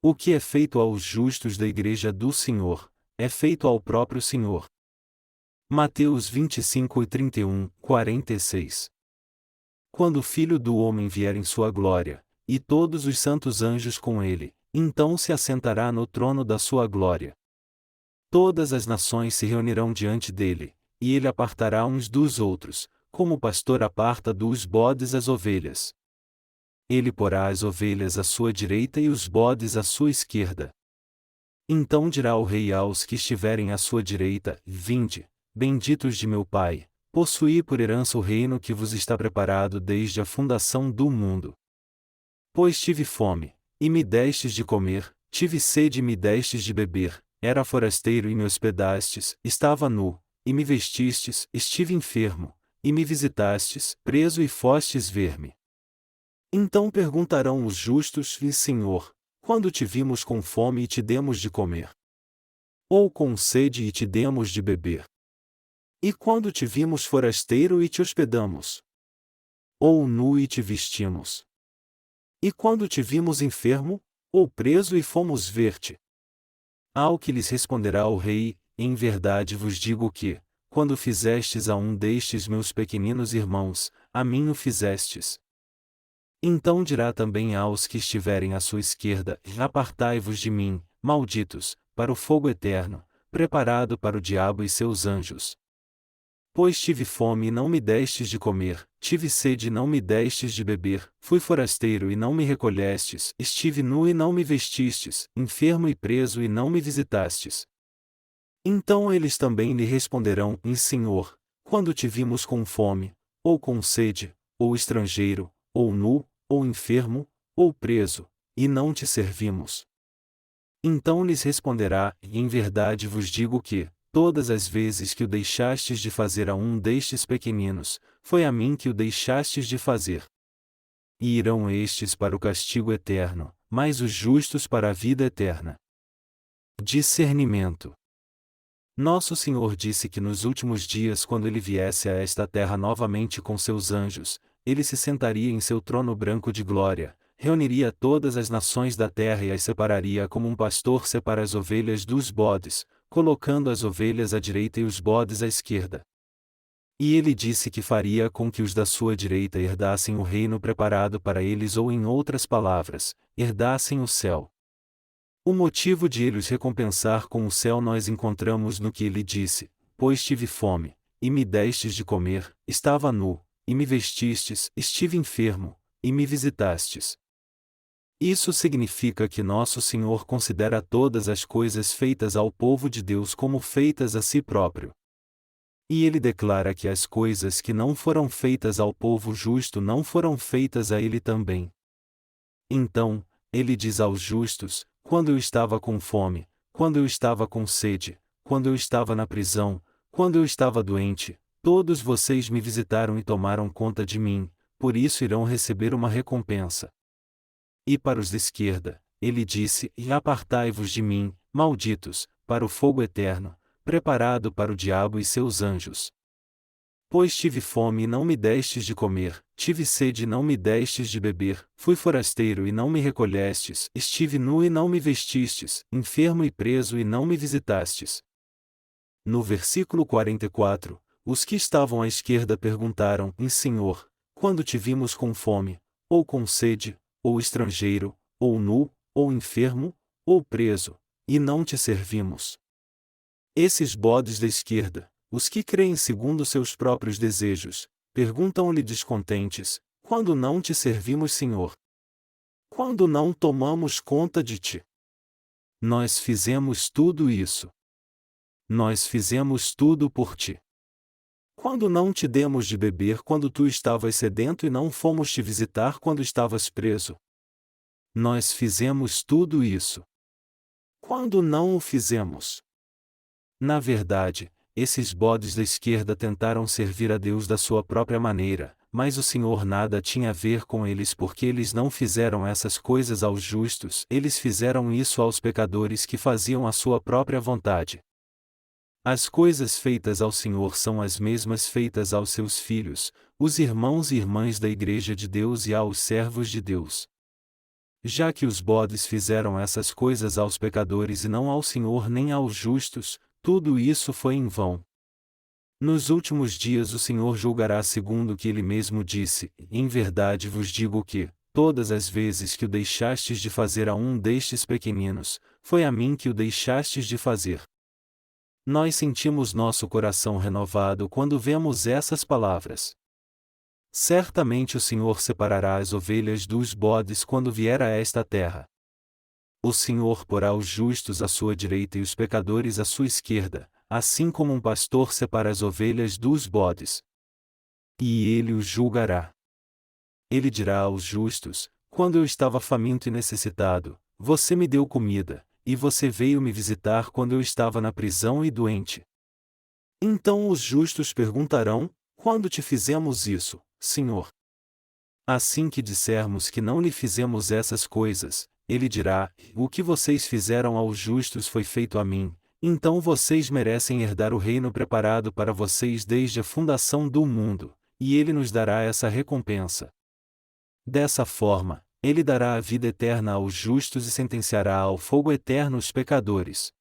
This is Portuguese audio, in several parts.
O que é feito aos justos da igreja do Senhor, é feito ao próprio Senhor. Mateus 25:31, 46. Quando o Filho do Homem vier em sua glória, e todos os santos anjos com ele, então se assentará no trono da sua glória. Todas as nações se reunirão diante dele, e ele apartará uns dos outros, como o pastor aparta dos bodes as ovelhas. Ele porá as ovelhas à sua direita e os bodes à sua esquerda. Então dirá o rei aos que estiverem à sua direita: Vinde, benditos de meu Pai, possuí por herança o reino que vos está preparado desde a fundação do mundo. Pois tive fome, e me destes de comer, tive sede e me destes de beber, era forasteiro e me hospedastes, estava nu, e me vestistes, estive enfermo, e me visitastes, preso e fostes ver-me. Então perguntarão os justos: E Senhor, quando te vimos com fome e te demos de comer? Ou com sede e te demos de beber? E quando te vimos forasteiro e te hospedamos? Ou nu e te vestimos? E quando te vimos enfermo, ou preso e fomos ver-te? Ao que lhes responderá o rei: Em verdade vos digo que, quando fizestes a um destes meus pequeninos irmãos, a mim o fizestes. Então dirá também aos que estiverem à sua esquerda: Apartai-vos de mim, malditos, para o fogo eterno, preparado para o diabo e seus anjos. Pois tive fome e não me destes de comer, tive sede e não me destes de beber, fui forasteiro e não me recolhestes, estive nu e não me vestistes, enfermo e preso e não me visitastes. Então eles também lhe responderão: Senhor, quando te vimos com fome, ou com sede, ou estrangeiro, ou nu, ou enfermo, ou preso, e não te servimos? Então lhes responderá: Em verdade vos digo que, todas as vezes que o deixastes de fazer a um destes pequeninos, foi a mim que o deixastes de fazer. E irão estes para o castigo eterno, mas os justos para a vida eterna. Discernimento. Nosso Senhor disse que nos últimos dias, quando ele viesse a esta terra novamente com seus anjos, ele se sentaria em seu trono branco de glória, reuniria todas as nações da terra e as separaria como um pastor separa as ovelhas dos bodes, colocando as ovelhas à direita e os bodes à esquerda. E ele disse que faria com que os da sua direita herdassem o reino preparado para eles, ou em outras palavras, herdassem o céu. O motivo de ele os recompensar com o céu nós encontramos no que ele disse: Pois tive fome, e me destes de comer, estava nu, e me vestistes, estive enfermo, e me visitastes. Isso significa que nosso Senhor considera todas as coisas feitas ao povo de Deus como feitas a si próprio. E ele declara que as coisas que não foram feitas ao povo justo não foram feitas a ele também. Então, ele diz aos justos: Quando eu estava com fome, quando eu estava com sede, quando eu estava na prisão, quando eu estava doente, todos vocês me visitaram e tomaram conta de mim, por isso irão receber uma recompensa. E para os da esquerda, ele disse: Apartai-vos de mim, malditos, para o fogo eterno, preparado para o diabo e seus anjos. Pois tive fome e não me destes de comer, tive sede e não me destes de beber, fui forasteiro e não me recolhestes, estive nu e não me vestistes, enfermo e preso e não me visitastes. No versículo 44, os que estavam à esquerda perguntaram: Senhor, quando te vimos com fome, ou com sede, ou estrangeiro, ou nu, ou enfermo, ou preso, e não te servimos? Esses bodes da esquerda, os que creem segundo seus próprios desejos, perguntam-lhe descontentes: Quando não te servimos, Senhor? Quando não tomamos conta de ti? Nós fizemos tudo isso. Nós fizemos tudo por ti. Quando não te demos de beber quando tu estavas sedento e não fomos te visitar quando estavas preso? Nós fizemos tudo isso. Quando não o fizemos? Na verdade, esses bodes da esquerda tentaram servir a Deus da sua própria maneira, mas o Senhor nada tinha a ver com eles, porque eles não fizeram essas coisas aos justos, eles fizeram isso aos pecadores que faziam a sua própria vontade. As coisas feitas ao Senhor são as mesmas feitas aos seus filhos, os irmãos e irmãs da Igreja de Deus e aos servos de Deus. Já que os bodes fizeram essas coisas aos pecadores e não ao Senhor nem aos justos, tudo isso foi em vão. Nos últimos dias o Senhor julgará segundo o que ele mesmo disse: em verdade vos digo que, todas as vezes que o deixastes de fazer a um destes pequeninos, foi a mim que o deixastes de fazer. Nós sentimos nosso coração renovado quando vemos essas palavras. Certamente o Senhor separará as ovelhas dos bodes quando vier a esta terra. O Senhor porá os justos à sua direita e os pecadores à sua esquerda, assim como um pastor separa as ovelhas dos bodes. E ele os julgará. Ele dirá aos justos: quando eu estava faminto e necessitado, você me deu comida, e você veio me visitar quando eu estava na prisão e doente. Então os justos perguntarão: quando te fizemos isso, Senhor? Assim que dissermos que não lhe fizemos essas coisas, ele dirá: o que vocês fizeram aos justos foi feito a mim, então vocês merecem herdar o reino preparado para vocês desde a fundação do mundo, e ele nos dará essa recompensa. Dessa forma, ele dará a vida eterna aos justos e sentenciará ao fogo eterno os pecadores.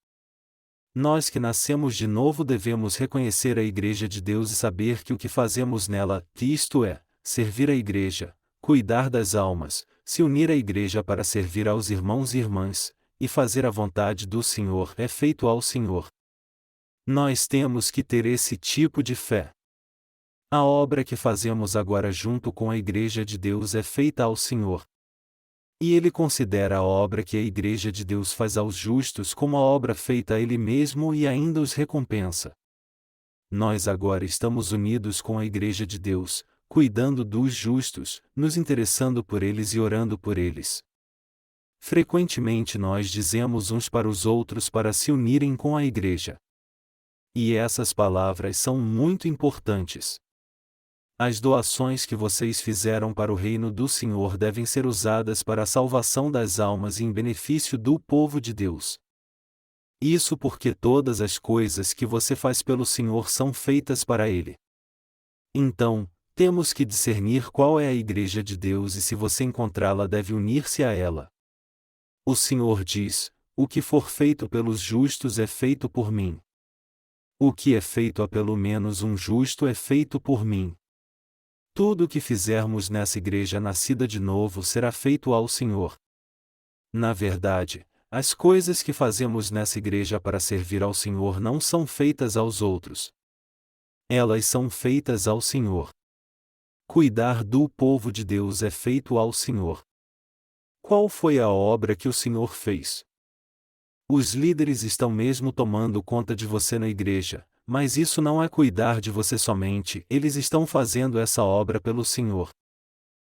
Nós que nascemos de novo devemos reconhecer a Igreja de Deus e saber que o que fazemos nela, isto é, servir a Igreja, cuidar das almas, se unir à Igreja para servir aos irmãos e irmãs, e fazer a vontade do Senhor é feito ao Senhor. Nós temos que ter esse tipo de fé. A obra que fazemos agora junto com a Igreja de Deus é feita ao Senhor. E ele considera a obra que a Igreja de Deus faz aos justos como a obra feita a ele mesmo e ainda os recompensa. Nós agora estamos unidos com a Igreja de Deus, cuidando dos justos, nos interessando por eles e orando por eles. Frequentemente nós dizemos uns para os outros para se unirem com a Igreja. E essas palavras são muito importantes. As doações que vocês fizeram para o reino do Senhor devem ser usadas para a salvação das almas e em benefício do povo de Deus. Isso porque todas as coisas que você faz pelo Senhor são feitas para Ele. Então, temos que discernir qual é a Igreja de Deus e se você encontrá-la deve unir-se a ela. O Senhor diz: o que for feito pelos justos é feito por mim. O que é feito a pelo menos um justo é feito por mim. Tudo o que fizermos nessa igreja nascida de novo será feito ao Senhor. Na verdade, as coisas que fazemos nessa igreja para servir ao Senhor não são feitas aos outros. Elas são feitas ao Senhor. Cuidar do povo de Deus é feito ao Senhor. Qual foi a obra que o Senhor fez? Os líderes estão mesmo tomando conta de você na igreja, mas isso não é cuidar de você somente, eles estão fazendo essa obra pelo Senhor.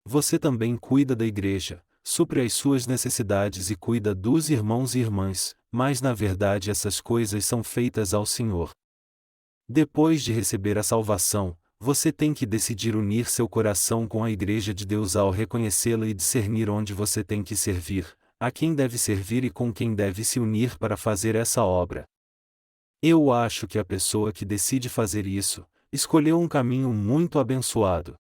Você também cuida da igreja, supre as suas necessidades e cuida dos irmãos e irmãs, mas na verdade essas coisas são feitas ao Senhor. Depois de receber a salvação, você tem que decidir unir seu coração com a Igreja de Deus ao reconhecê-la e discernir onde você tem que servir, a quem deve servir e com quem deve se unir para fazer essa obra. Eu acho que a pessoa que decide fazer isso, escolheu um caminho muito abençoado.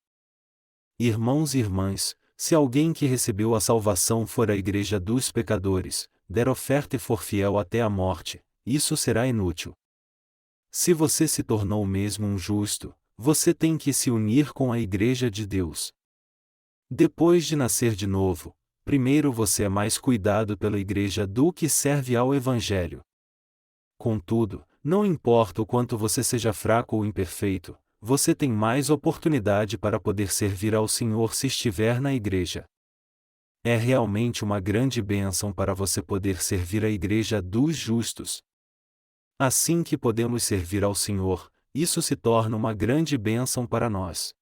Irmãos e irmãs, se alguém que recebeu a salvação for a igreja dos pecadores, der oferta e for fiel até a morte, isso será inútil. Se você se tornou mesmo um justo, você tem que se unir com a Igreja de Deus. Depois de nascer de novo, primeiro você é mais cuidado pela Igreja do que serve ao Evangelho. Contudo, não importa o quanto você seja fraco ou imperfeito, você tem mais oportunidade para poder servir ao Senhor se estiver na Igreja. É realmente uma grande bênção para você poder servir a Igreja dos justos. Assim que podemos servir ao Senhor, isso se torna uma grande bênção para nós.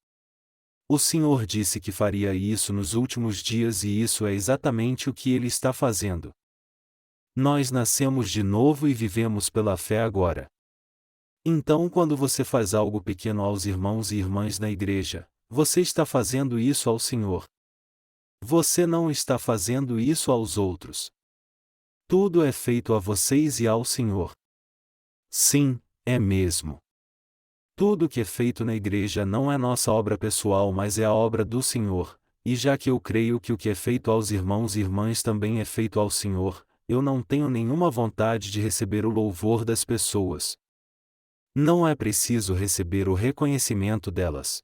O Senhor disse que faria isso nos últimos dias e isso é exatamente o que Ele está fazendo. Nós nascemos de novo e vivemos pela fé agora. Então, quando você faz algo pequeno aos irmãos e irmãs na igreja, você está fazendo isso ao Senhor. Você não está fazendo isso aos outros. Tudo é feito a vocês e ao Senhor. Sim, é mesmo. Tudo que é feito na igreja não é nossa obra pessoal, mas é a obra do Senhor, e já que eu creio que o que é feito aos irmãos e irmãs também é feito ao Senhor, eu não tenho nenhuma vontade de receber o louvor das pessoas. Não é preciso receber o reconhecimento delas.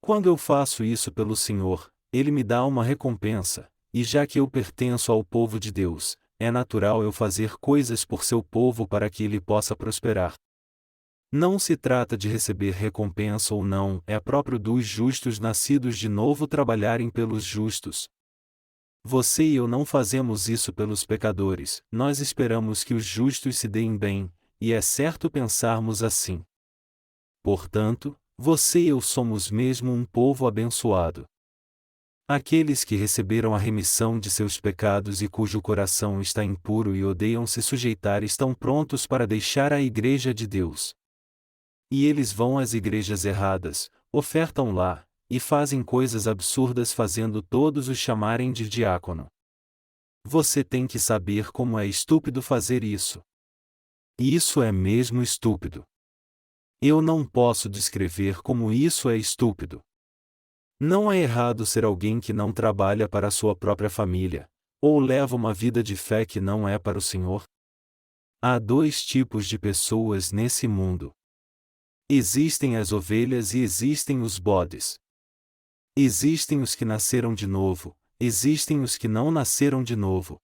Quando eu faço isso pelo Senhor, Ele me dá uma recompensa, e já que eu pertenço ao povo de Deus, é natural eu fazer coisas por seu povo para que ele possa prosperar. Não se trata de receber recompensa ou não, é próprio dos justos nascidos de novo trabalharem pelos justos. Você e eu não fazemos isso pelos pecadores, nós esperamos que os justos se deem bem, e é certo pensarmos assim. Portanto, você e eu somos mesmo um povo abençoado. Aqueles que receberam a remissão de seus pecados e cujo coração está impuro e odeiam se sujeitar estão prontos para deixar a Igreja de Deus. E eles vão às igrejas erradas, ofertam lá, e fazem coisas absurdas fazendo todos os chamarem de diácono. Você tem que saber como é estúpido fazer isso. E isso é mesmo estúpido. Eu não posso descrever como isso é estúpido. Não é errado ser alguém que não trabalha para a sua própria família, ou leva uma vida de fé que não é para o Senhor. Há dois tipos de pessoas nesse mundo. Existem as ovelhas e existem os bodes. Existem os que nasceram de novo, existem os que não nasceram de novo.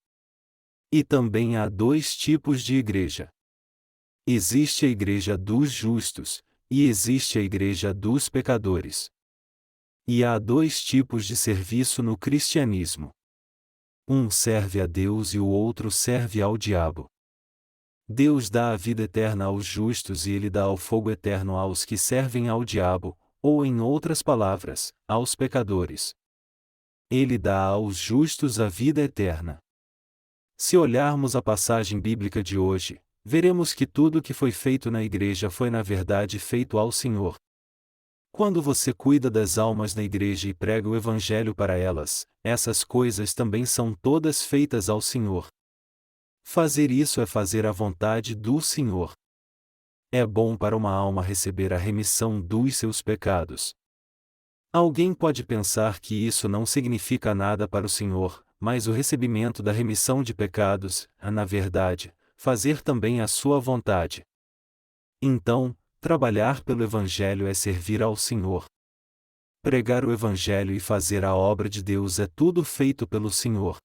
E também há dois tipos de igreja. Existe a igreja dos justos, e existe a igreja dos pecadores. E há dois tipos de serviço no cristianismo. Um serve a Deus e o outro serve ao diabo. Deus dá a vida eterna aos justos e Ele dá o fogo eterno aos que servem ao diabo, ou em outras palavras, aos pecadores. Ele dá aos justos a vida eterna. Se olharmos a passagem bíblica de hoje, veremos que tudo o que foi feito na igreja foi na verdade feito ao Senhor. Quando você cuida das almas na igreja e prega o Evangelho para elas, essas coisas também são todas feitas ao Senhor. Fazer isso é fazer a vontade do Senhor. É bom para uma alma receber a remissão dos seus pecados. Alguém pode pensar que isso não significa nada para o Senhor, mas o recebimento da remissão de pecados é, na verdade, fazer também a sua vontade. Então, trabalhar pelo Evangelho é servir ao Senhor. Pregar o Evangelho e fazer a obra de Deus é tudo feito pelo Senhor.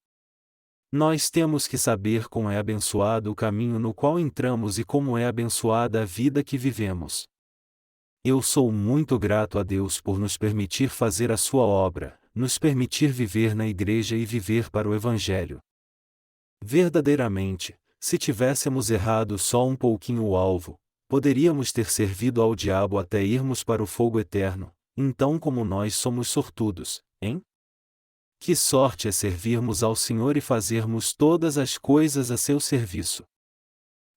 Nós temos que saber como é abençoado o caminho no qual entramos e como é abençoada a vida que vivemos. Eu sou muito grato a Deus por nos permitir fazer a sua obra, nos permitir viver na igreja e viver para o Evangelho. Verdadeiramente, se tivéssemos errado só um pouquinho o alvo, poderíamos ter servido ao diabo até irmos para o fogo eterno. Então, como nós somos sortudos, hein? Que sorte é servirmos ao Senhor e fazermos todas as coisas a seu serviço.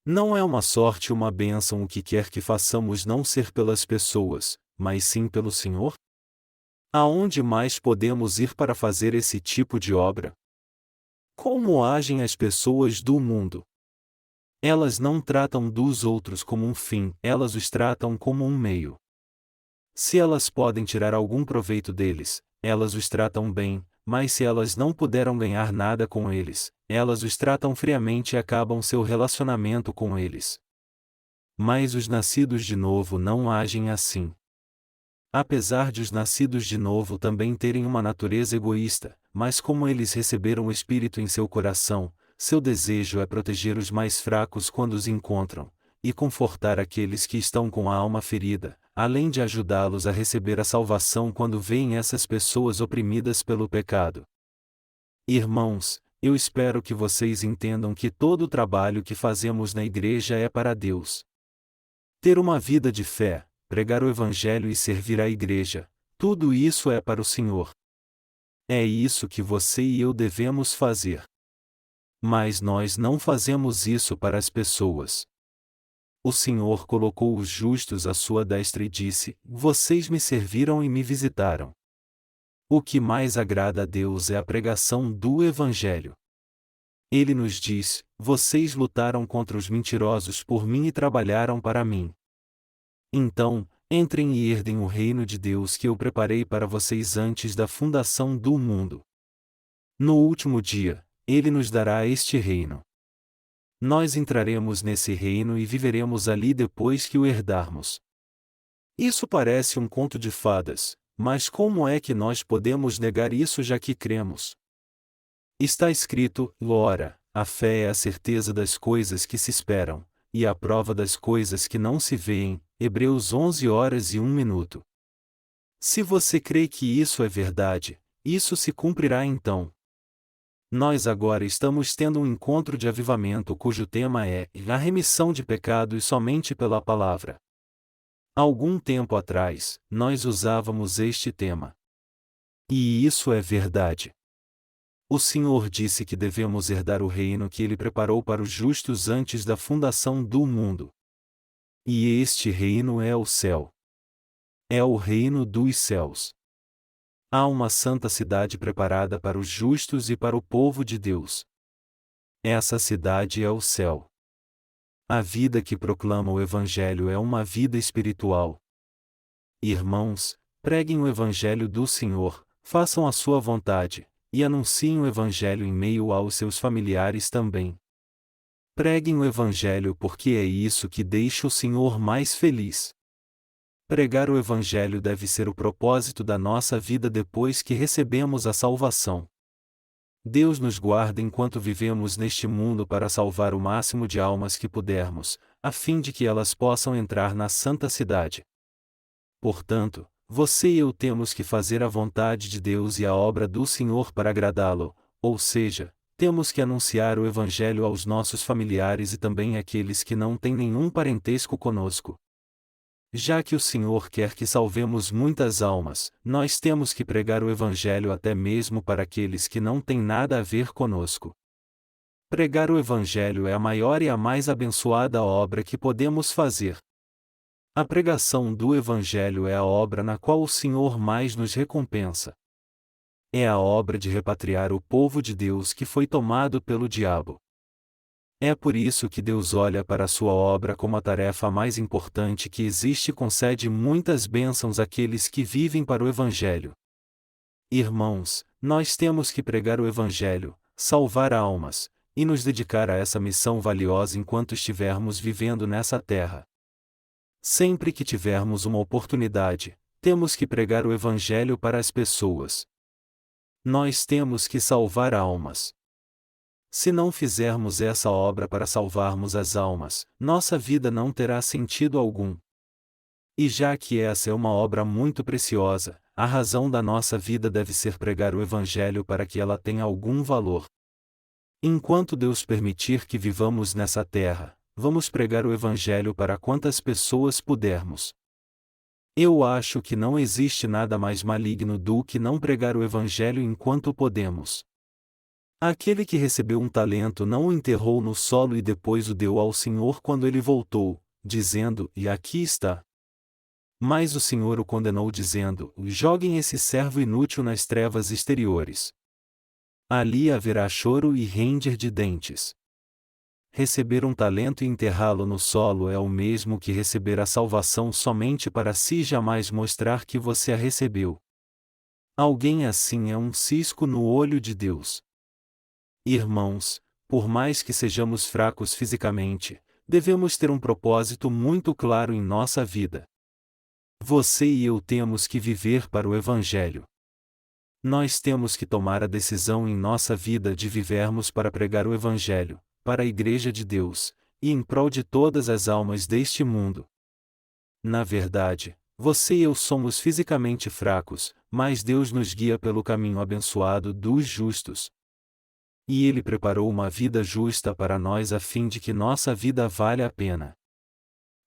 Não é uma sorte e uma bênção o que quer que façamos não ser pelas pessoas, mas sim pelo Senhor? Aonde mais podemos ir para fazer esse tipo de obra? Como agem as pessoas do mundo? Elas não tratam dos outros como um fim, elas os tratam como um meio. Se elas podem tirar algum proveito deles, elas os tratam bem, mas se elas não puderam ganhar nada com eles, elas os tratam friamente e acabam seu relacionamento com eles. Mas os nascidos de novo não agem assim. Apesar de os nascidos de novo também terem uma natureza egoísta, mas como eles receberam o Espírito em seu coração, seu desejo é proteger os mais fracos quando os encontram, e confortar aqueles que estão com a alma ferida, além de ajudá-los a receber a salvação quando veem essas pessoas oprimidas pelo pecado. Irmãos, eu espero que vocês entendam que todo o trabalho que fazemos na igreja é para Deus. Ter uma vida de fé, pregar o Evangelho e servir à igreja, tudo isso é para o Senhor. É isso que você e eu devemos fazer. Mas nós não fazemos isso para as pessoas. O Senhor colocou os justos à sua destra e disse: Vocês me serviram e me visitaram. O que mais agrada a Deus é a pregação do Evangelho. Ele nos diz: Vocês lutaram contra os mentirosos por mim e trabalharam para mim. Então, Entrem e herdem o reino de Deus que eu preparei para vocês antes da fundação do mundo. No último dia, Ele nos dará este reino. Nós entraremos nesse reino e viveremos ali depois que o herdarmos. Isso parece um conto de fadas, mas como é que nós podemos negar isso já que cremos? Está escrito: ora, a fé é a certeza das coisas que se esperam, e a prova das coisas que não se veem. Hebreus 11h01. Se você crê que isso é verdade, isso se cumprirá então. Nós agora estamos tendo um encontro de avivamento cujo tema é a remissão de pecados somente pela palavra. Algum tempo atrás, nós usávamos este tema. E isso é verdade. O Senhor disse que devemos herdar o reino que Ele preparou para os justos antes da fundação do mundo. E este reino é o céu. É o reino dos céus. Há uma santa cidade preparada para os justos e para o povo de Deus. Essa cidade é o céu. A vida que proclama o Evangelho é uma vida espiritual. Irmãos, preguem o Evangelho do Senhor, façam a sua vontade, e anunciem o Evangelho em meio aos seus familiares também. Preguem o Evangelho porque é isso que deixa o Senhor mais feliz. Pregar o Evangelho deve ser o propósito da nossa vida depois que recebemos a salvação. Deus nos guarda enquanto vivemos neste mundo para salvar o máximo de almas que pudermos, a fim de que elas possam entrar na santa cidade. Portanto, você e eu temos que fazer a vontade de Deus e a obra do Senhor para agradá-lo, ou seja, temos que anunciar o Evangelho aos nossos familiares e também àqueles que não têm nenhum parentesco conosco. Já que o Senhor quer que salvemos muitas almas, nós temos que pregar o Evangelho até mesmo para aqueles que não têm nada a ver conosco. Pregar o Evangelho é a maior e a mais abençoada obra que podemos fazer. A pregação do Evangelho é a obra na qual o Senhor mais nos recompensa. É a obra de repatriar o povo de Deus que foi tomado pelo diabo. É por isso que Deus olha para a sua obra como a tarefa mais importante que existe e concede muitas bênçãos àqueles que vivem para o Evangelho. Irmãos, nós temos que pregar o Evangelho, salvar almas, e nos dedicar a essa missão valiosa enquanto estivermos vivendo nessa terra. Sempre que tivermos uma oportunidade, temos que pregar o Evangelho para as pessoas. Nós temos que salvar almas. Se não fizermos essa obra para salvarmos as almas, nossa vida não terá sentido algum. E já que essa é uma obra muito preciosa, a razão da nossa vida deve ser pregar o Evangelho para que ela tenha algum valor. Enquanto Deus permitir que vivamos nessa terra, vamos pregar o Evangelho para quantas pessoas pudermos. Eu acho que não existe nada mais maligno do que não pregar o Evangelho enquanto podemos. Aquele que recebeu um talento não o enterrou no solo e depois o deu ao Senhor quando ele voltou, dizendo: "E aqui está." Mas o Senhor o condenou dizendo: "Joguem esse servo inútil nas trevas exteriores. Ali haverá choro e ranger de dentes." Receber um talento e enterrá-lo no solo é o mesmo que receber a salvação somente para si e jamais mostrar que você a recebeu. Alguém assim é um cisco no olho de Deus. Irmãos, por mais que sejamos fracos fisicamente, devemos ter um propósito muito claro em nossa vida. Você e eu temos que viver para o Evangelho. Nós temos que tomar a decisão em nossa vida de vivermos para pregar o Evangelho, para a Igreja de Deus, e em prol de todas as almas deste mundo. Na verdade, você e eu somos fisicamente fracos, mas Deus nos guia pelo caminho abençoado dos justos. E Ele preparou uma vida justa para nós a fim de que nossa vida valha a pena.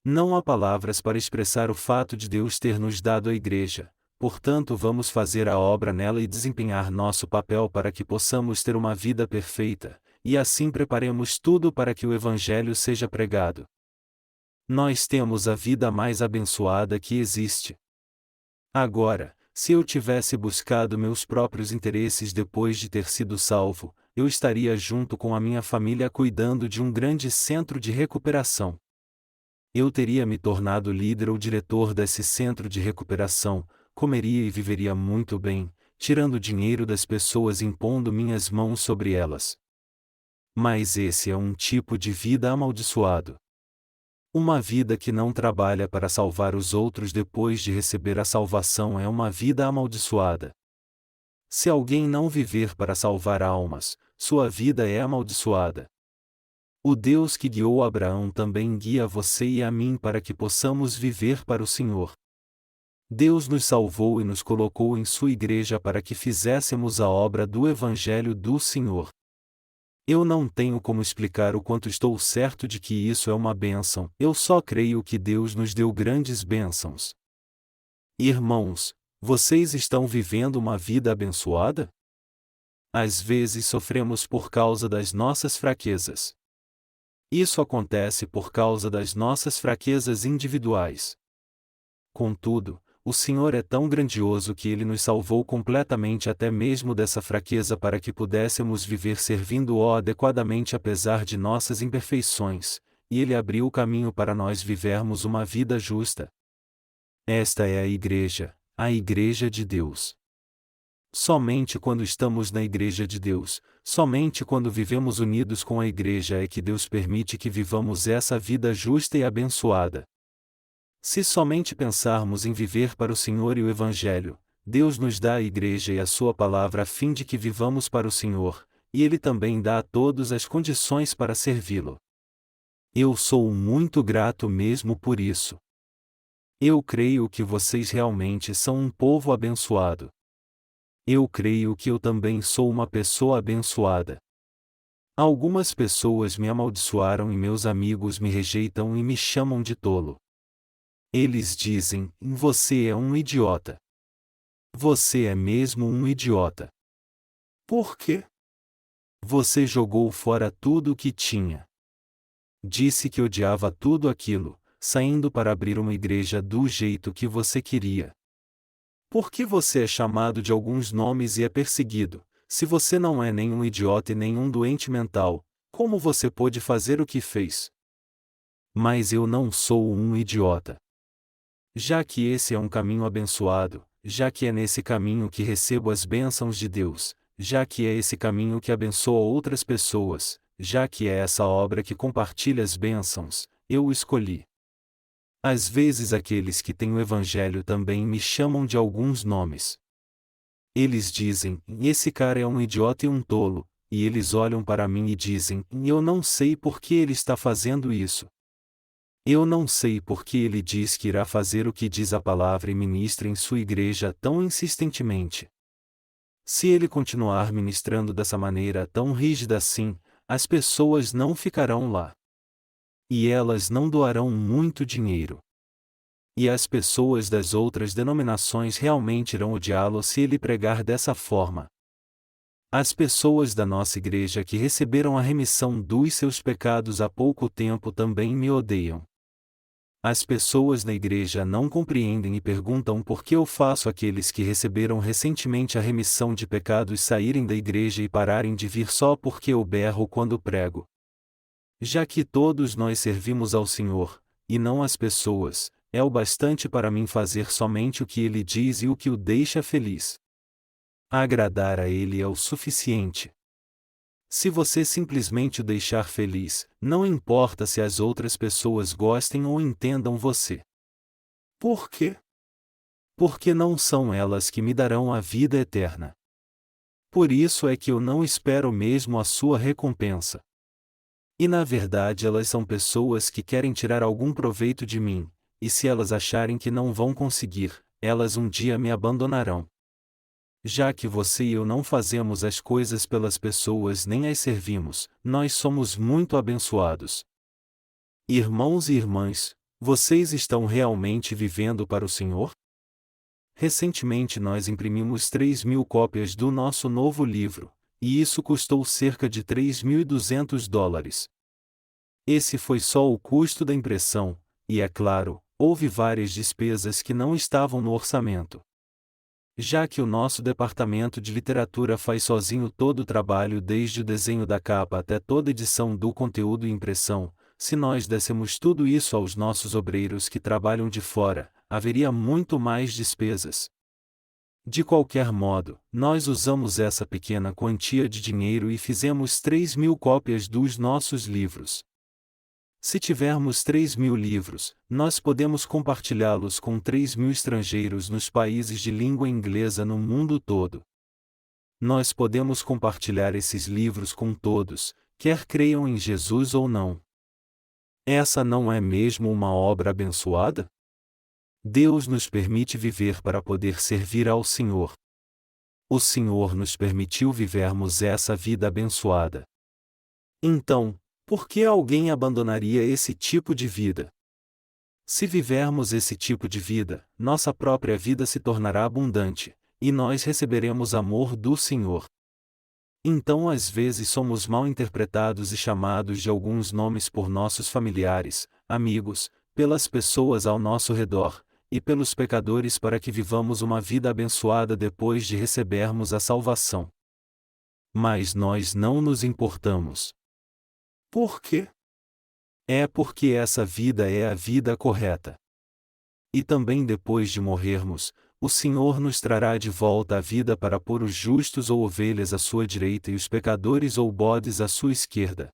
Não há palavras para expressar o fato de Deus ter nos dado a Igreja, portanto vamos fazer a obra nela e desempenhar nosso papel para que possamos ter uma vida perfeita, e assim preparemos tudo para que o Evangelho seja pregado. Nós temos a vida mais abençoada que existe. Agora, se eu tivesse buscado meus próprios interesses depois de ter sido salvo, eu estaria junto com a minha família cuidando de um grande centro de recuperação. Eu teria me tornado líder ou diretor desse centro de recuperação, comeria e viveria muito bem, tirando dinheiro das pessoas e impondo minhas mãos sobre elas. Mas esse é um tipo de vida amaldiçoado. Uma vida que não trabalha para salvar os outros depois de receber a salvação é uma vida amaldiçoada. Se alguém não viver para salvar almas, sua vida é amaldiçoada. O Deus que guiou Abraão também guia você e a mim para que possamos viver para o Senhor. Deus nos salvou e nos colocou em sua igreja para que fizéssemos a obra do Evangelho do Senhor. Eu não tenho como explicar o quanto estou certo de que isso é uma bênção, eu só creio que Deus nos deu grandes bênçãos. Irmãos, vocês estão vivendo uma vida abençoada? Às vezes sofremos por causa das nossas fraquezas. Isso acontece por causa das nossas fraquezas individuais. Contudo, o Senhor é tão grandioso que Ele nos salvou completamente até mesmo dessa fraqueza para que pudéssemos viver servindo-o adequadamente apesar de nossas imperfeições, e Ele abriu o caminho para nós vivermos uma vida justa. Esta é a Igreja de Deus. Somente quando estamos na Igreja de Deus, somente quando vivemos unidos com a Igreja é que Deus permite que vivamos essa vida justa e abençoada. Se somente pensarmos em viver para o Senhor e o Evangelho, Deus nos dá a Igreja e a Sua Palavra a fim de que vivamos para o Senhor, e Ele também dá a todos as condições para servi-lo. Eu sou muito grato mesmo por isso. Eu creio que vocês realmente são um povo abençoado. Eu creio que eu também sou uma pessoa abençoada. Algumas pessoas me amaldiçoaram e meus amigos me rejeitam e me chamam de tolo. Eles dizem: você é um idiota. Você é mesmo um idiota. Por quê? Você jogou fora tudo o que tinha. Disse que odiava tudo aquilo, saindo para abrir uma igreja do jeito que você queria. Por que você é chamado de alguns nomes e é perseguido? Se você não é nenhum idiota e nenhum doente mental, como você pôde fazer o que fez? Mas eu não sou um idiota. Já que esse é um caminho abençoado, já que é nesse caminho que recebo as bênçãos de Deus, já que é esse caminho que abençoa outras pessoas, já que é essa obra que compartilha as bênçãos, eu o escolhi. Às vezes aqueles que têm o Evangelho também me chamam de alguns nomes. Eles dizem: esse cara é um idiota e um tolo, e eles olham para mim e dizem: eu não sei por que ele está fazendo isso. Eu não sei por que ele diz que irá fazer o que diz a palavra e ministra em sua igreja tão insistentemente. Se ele continuar ministrando dessa maneira tão rígida assim, as pessoas não ficarão lá. E elas não doarão muito dinheiro. E as pessoas das outras denominações realmente irão odiá-lo se ele pregar dessa forma. As pessoas da nossa igreja que receberam a remissão dos seus pecados há pouco tempo também me odeiam. As pessoas na igreja não compreendem e perguntam por que eu faço aqueles que receberam recentemente a remissão de pecados saírem da igreja e pararem de vir só porque eu berro quando prego. Já que todos nós servimos ao Senhor, e não às pessoas, é o bastante para mim fazer somente o que Ele diz e o que o deixa feliz. Agradar a Ele é o suficiente. Se você simplesmente o deixar feliz, não importa se as outras pessoas gostem ou entendam você. Por quê? Porque não são elas que me darão a vida eterna. Por isso é que eu não espero mesmo a sua recompensa. E na verdade elas são pessoas que querem tirar algum proveito de mim, e se elas acharem que não vão conseguir, elas um dia me abandonarão. Já que você e eu não fazemos as coisas pelas pessoas nem as servimos, nós somos muito abençoados. Irmãos e irmãs, vocês estão realmente vivendo para o Senhor? Recentemente nós imprimimos 3.000 cópias do nosso novo livro, e isso custou cerca de $3.200. Esse foi só o custo da impressão, e é claro, houve várias despesas que não estavam no orçamento. Já que o nosso departamento de literatura faz sozinho todo o trabalho desde o desenho da capa até toda edição do conteúdo e impressão, se nós dessemos tudo isso aos nossos obreiros que trabalham de fora, haveria muito mais despesas. De qualquer modo, nós usamos essa pequena quantia de dinheiro e fizemos 3.000 cópias dos nossos livros. Se tivermos 3.000 livros, nós podemos compartilhá-los com 3.000 estrangeiros nos países de língua inglesa no mundo todo. Nós podemos compartilhar esses livros com todos, quer creiam em Jesus ou não. Essa não é mesmo uma obra abençoada? Deus nos permite viver para poder servir ao Senhor. O Senhor nos permitiu vivermos essa vida abençoada. Então, por que alguém abandonaria esse tipo de vida? Se vivermos esse tipo de vida, nossa própria vida se tornará abundante, e nós receberemos amor do Senhor. Então às vezes somos mal interpretados e chamados de alguns nomes por nossos familiares, amigos, pelas pessoas ao nosso redor, e pelos pecadores para que vivamos uma vida abençoada depois de recebermos a salvação. Mas nós não nos importamos. Por quê? É porque essa vida é a vida correta. E também depois de morrermos, o Senhor nos trará de volta à vida para pôr os justos ou ovelhas à sua direita e os pecadores ou bodes à sua esquerda.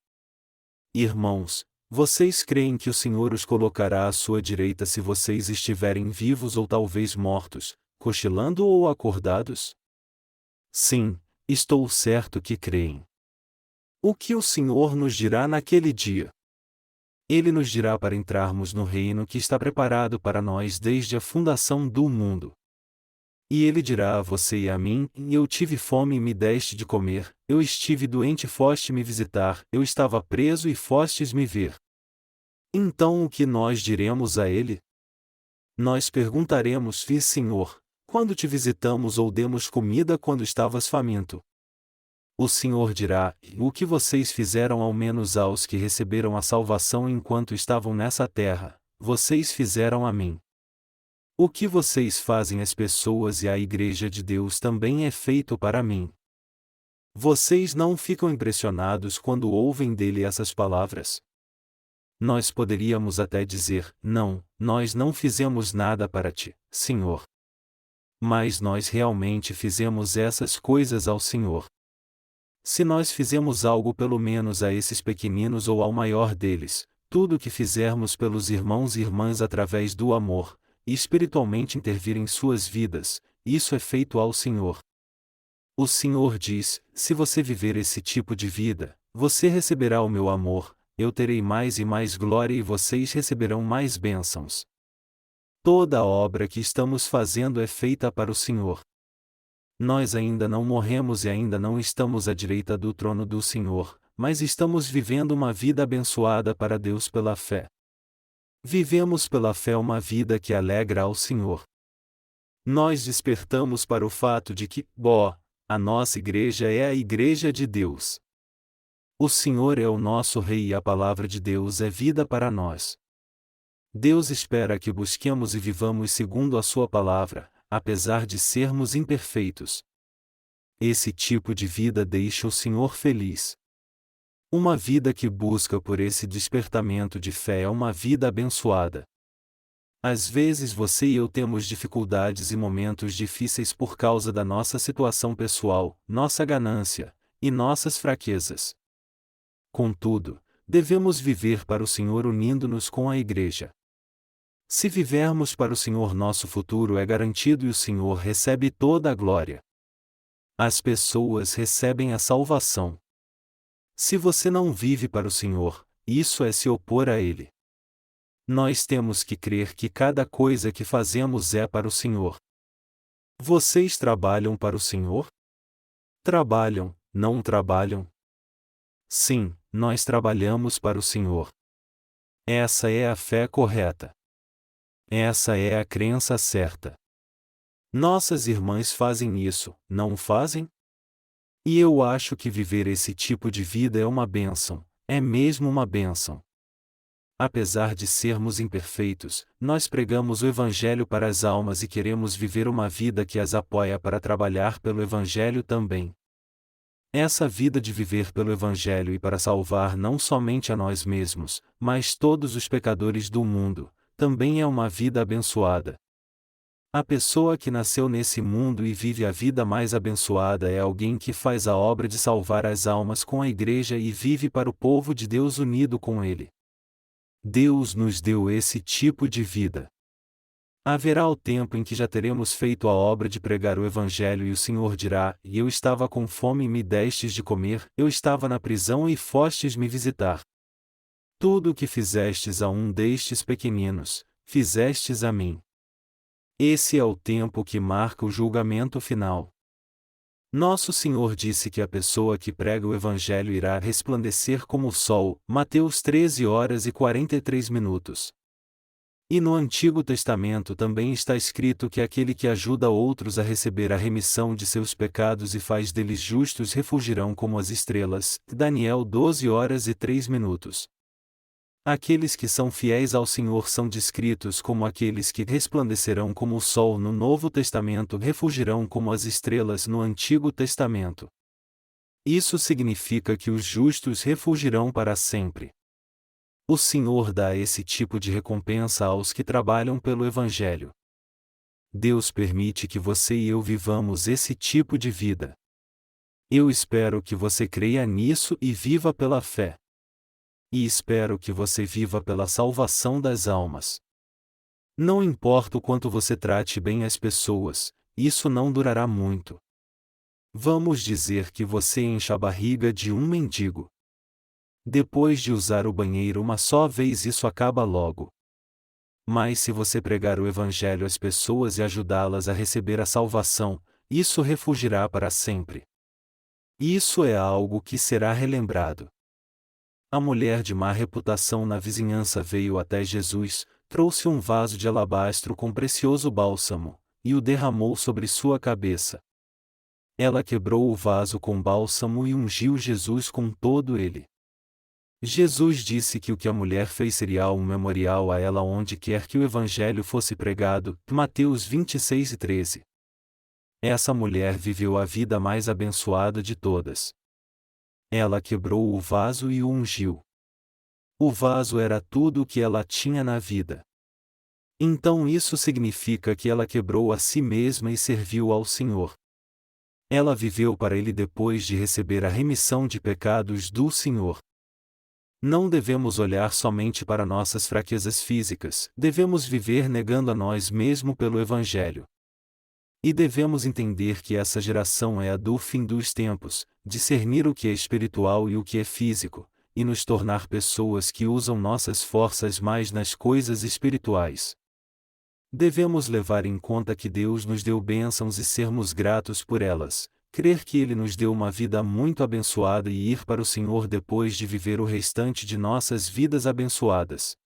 Irmãos, vocês creem que o Senhor os colocará à sua direita se vocês estiverem vivos ou talvez mortos, cochilando ou acordados? Sim, estou certo que creem. O que o Senhor nos dirá naquele dia? Ele nos dirá para entrarmos no reino que está preparado para nós desde a fundação do mundo. E ele dirá a você e a mim: eu tive fome e me deste de comer, eu estive doente e foste me visitar, eu estava preso e fostes me ver. Então o que nós diremos a ele? Nós perguntaremos: Vi, Senhor, quando te visitamos ou demos comida quando estavas faminto? O Senhor dirá: o que vocês fizeram ao menos aos que receberam a salvação enquanto estavam nessa terra, vocês fizeram a mim. O que vocês fazem às pessoas e à Igreja de Deus também é feito para mim. Vocês não ficam impressionados quando ouvem dele essas palavras? Nós poderíamos até dizer: não, nós não fizemos nada para ti, Senhor. Mas nós realmente fizemos essas coisas ao Senhor. Se nós fizemos algo pelo menos a esses pequeninos ou ao maior deles, tudo o que fizermos pelos irmãos e irmãs através do amor, e espiritualmente intervir em suas vidas, isso é feito ao Senhor. O Senhor diz: se você viver esse tipo de vida, você receberá o meu amor, eu terei mais e mais glória e vocês receberão mais bênçãos. Toda a obra que estamos fazendo é feita para o Senhor. Nós ainda não morremos e ainda não estamos à direita do trono do Senhor, mas estamos vivendo uma vida abençoada para Deus pela fé. Vivemos pela fé uma vida que alegra ao Senhor. Nós despertamos para o fato de que, a nossa igreja é a igreja de Deus. O Senhor é o nosso Rei e a palavra de Deus é vida para nós. Deus espera que busquemos e vivamos segundo a sua palavra, apesar de sermos imperfeitos. Esse tipo de vida deixa o Senhor feliz. Uma vida que busca por esse despertamento de fé é uma vida abençoada. Às vezes você e eu temos dificuldades e momentos difíceis por causa da nossa situação pessoal, nossa ganância, e nossas fraquezas. Contudo, devemos viver para o Senhor unindo-nos com a Igreja. Se vivermos para o Senhor, nosso futuro é garantido e o Senhor recebe toda a glória. As pessoas recebem a salvação. Se você não vive para o Senhor, isso é se opor a Ele. Nós temos que crer que cada coisa que fazemos é para o Senhor. Vocês trabalham para o Senhor? Trabalham, não trabalham? Sim, nós trabalhamos para o Senhor. Essa é a fé correta. Essa é a crença certa. Nossas irmãs fazem isso, não fazem? E eu acho que viver esse tipo de vida é uma bênção, é mesmo uma bênção. Apesar de sermos imperfeitos, nós pregamos o Evangelho para as almas e queremos viver uma vida que as apoia para trabalhar pelo Evangelho também. Essa vida de viver pelo Evangelho e para salvar não somente a nós mesmos, mas todos os pecadores do mundo, também é uma vida abençoada. A pessoa que nasceu nesse mundo e vive a vida mais abençoada é alguém que faz a obra de salvar as almas com a Igreja e vive para o povo de Deus unido com Ele. Deus nos deu esse tipo de vida. Haverá o tempo em que já teremos feito a obra de pregar o Evangelho e o Senhor dirá: E eu estava com fome e me destes de comer, eu estava na prisão e fostes me visitar. Tudo o que fizestes a um destes pequeninos, fizestes a mim. Esse é o tempo que marca o julgamento final. Nosso Senhor disse que a pessoa que prega o Evangelho irá resplandecer como o sol, Mateus 13h43. E no Antigo Testamento também está escrito que aquele que ajuda outros a receber a remissão de seus pecados e faz deles justos refulgirão como as estrelas, Daniel 12h03. Aqueles que são fiéis ao Senhor são descritos como aqueles que resplandecerão como o sol no Novo Testamento, refulgirão como as estrelas no Antigo Testamento. Isso significa que os justos refulgirão para sempre. O Senhor dá esse tipo de recompensa aos que trabalham pelo Evangelho. Deus permite que você e eu vivamos esse tipo de vida. Eu espero que você creia nisso e viva pela fé. E espero que você viva pela salvação das almas. Não importa o quanto você trate bem as pessoas, isso não durará muito. Vamos dizer que você encha a barriga de um mendigo. Depois de usar o banheiro uma só vez, isso acaba logo. Mas se você pregar o Evangelho às pessoas e ajudá-las a receber a salvação, isso refugirá para sempre. Isso é algo que será relembrado. A mulher de má reputação na vizinhança veio até Jesus, trouxe um vaso de alabastro com precioso bálsamo, e o derramou sobre sua cabeça. Ela quebrou o vaso com bálsamo e ungiu Jesus com todo ele. Jesus disse que o que a mulher fez seria um memorial a ela onde quer que o Evangelho fosse pregado, Mateus 26:13. Essa mulher viveu a vida mais abençoada de todas. Ela quebrou o vaso e o ungiu. O vaso era tudo o que ela tinha na vida. Então isso significa que ela quebrou a si mesma e serviu ao Senhor. Ela viveu para Ele depois de receber a remissão de pecados do Senhor. Não devemos olhar somente para nossas fraquezas físicas, devemos viver negando a nós mesmos pelo Evangelho. E devemos entender que essa geração é a do fim dos tempos, discernir o que é espiritual e o que é físico, e nos tornar pessoas que usam nossas forças mais nas coisas espirituais. Devemos levar em conta que Deus nos deu bênçãos e sermos gratos por elas, crer que Ele nos deu uma vida muito abençoada e ir para o Senhor depois de viver o restante de nossas vidas abençoadas.